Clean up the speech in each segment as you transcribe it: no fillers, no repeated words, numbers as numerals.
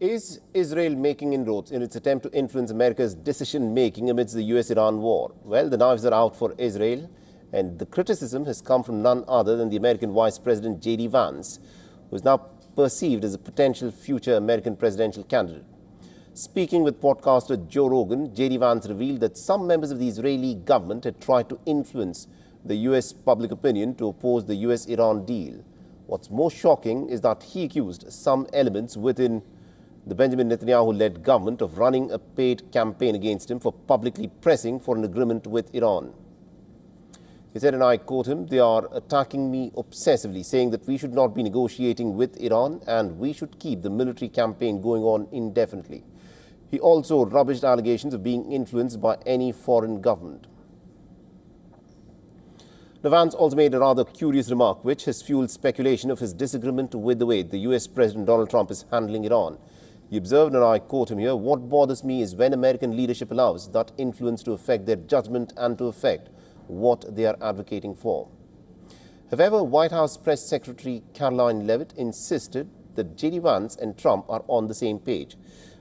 Is Israel making inroads in its attempt to influence America's decision-making amidst the U.S.-Iran war? Well, the knives are out for Israel, and the criticism has come from none other than the American Vice President JD Vance, who is now perceived as a potential future American presidential candidate. Speaking with podcaster Joe Rogan, JD Vance revealed that some members of the Israeli government had tried to influence the U.S. public opinion to oppose the U.S.-Iran deal. What's more shocking is that he accused some elements within the Benjamin Netanyahu-led government of running a paid campaign against him for publicly pressing for an agreement with Iran. He said, and I quote him, "They are attacking me obsessively, saying that we should not be negotiating with Iran and we should keep the military campaign going on indefinitely." He also rubbished allegations of being influenced by any foreign government. Vance also made a rather curious remark, which has fueled speculation of his disagreement with the way the U.S. President Donald Trump is handling Iran. He observed, and I quote him here, "What bothers me is when American leadership allows that influence to affect their judgment and to affect what they are advocating for." However, White House Press Secretary Karoline Leavitt insisted that JD Vance and Trump are on the same page.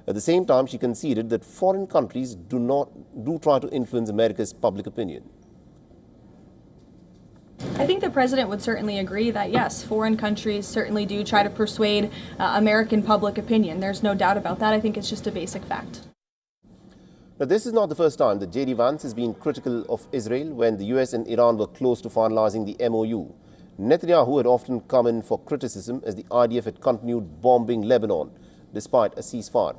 At the same time, she conceded that foreign countries do try to influence America's public opinion. I think the president would certainly agree that, yes, foreign countries certainly do try to persuade American public opinion. There's no doubt about that. I think it's just a basic fact. Now, this is not the first time that JD Vance has been critical of Israel when the US and Iran were close to finalizing the MOU. Netanyahu had often come in for criticism as the IDF had continued bombing Lebanon despite a ceasefire.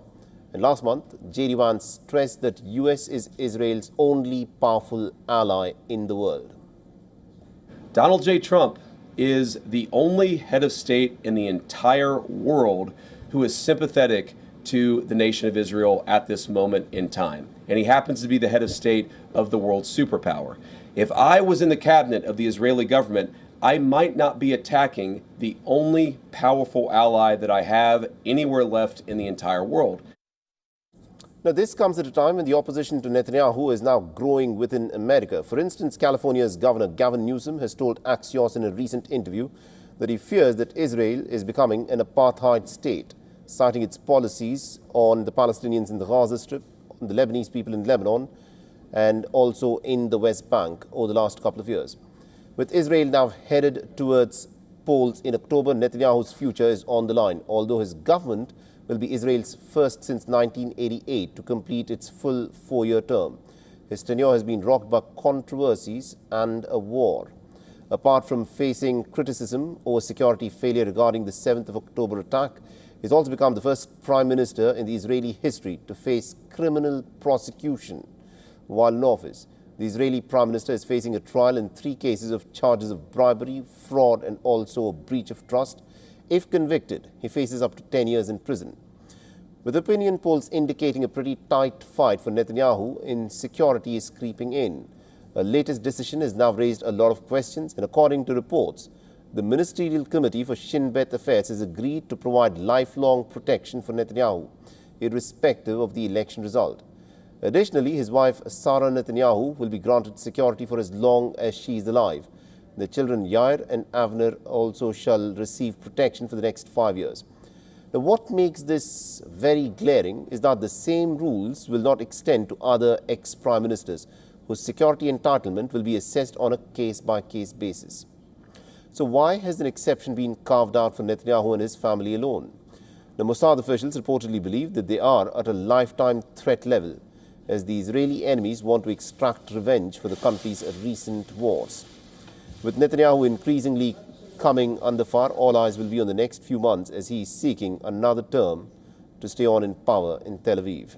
And last month, JD Vance stressed that US is Israel's only powerful ally in the world. Donald J. Trump is the only head of state in the entire world who is sympathetic to the nation of Israel at this moment in time. And he happens to be the head of state of the world's superpower. If I was in the cabinet of the Israeli government, I might not be attacking the only powerful ally that I have anywhere left in the entire world. Now, this comes at a time when the opposition to Netanyahu is now growing within America. For instance, California's Governor Gavin Newsom has told Axios in a recent interview that he fears that Israel is becoming an apartheid state, citing its policies on the Palestinians in the Gaza Strip, on the Lebanese people in Lebanon, and also in the West Bank over the last couple of years. With Israel now headed towards polls in October, Netanyahu's future is on the line, although his government will be Israel's first since 1988 to complete its full 4-year term. His tenure has been rocked by controversies and a war. Apart from facing criticism over security failure regarding the 7th of October attack, he's also become the first prime minister in the Israeli history to face criminal prosecution while in office. The Israeli prime minister is facing a trial in 3 cases of charges of bribery, fraud, and also a breach of trust. If convicted, he faces up to 10 years in prison. With opinion polls indicating a pretty tight fight for Netanyahu, insecurity is creeping in. A latest decision has now raised a lot of questions, and according to reports, the Ministerial Committee for Shin Bet Affairs has agreed to provide lifelong protection for Netanyahu, irrespective of the election result. Additionally, his wife Sarah Netanyahu will be granted security for as long as she is alive. The children Yair and Avner also shall receive protection for the next 5 years. Now, what makes this very glaring is that the same rules will not extend to other ex-prime ministers, whose security entitlement will be assessed on a case-by-case basis. So why has an exception been carved out for Netanyahu and his family alone? The Mossad officials reportedly believe that they are at a lifetime threat level, as the Israeli enemies want to extract revenge for the country's recent wars. With Netanyahu increasingly coming under fire, all eyes will be on the next few months as he is seeking another term to stay on in power in Tel Aviv.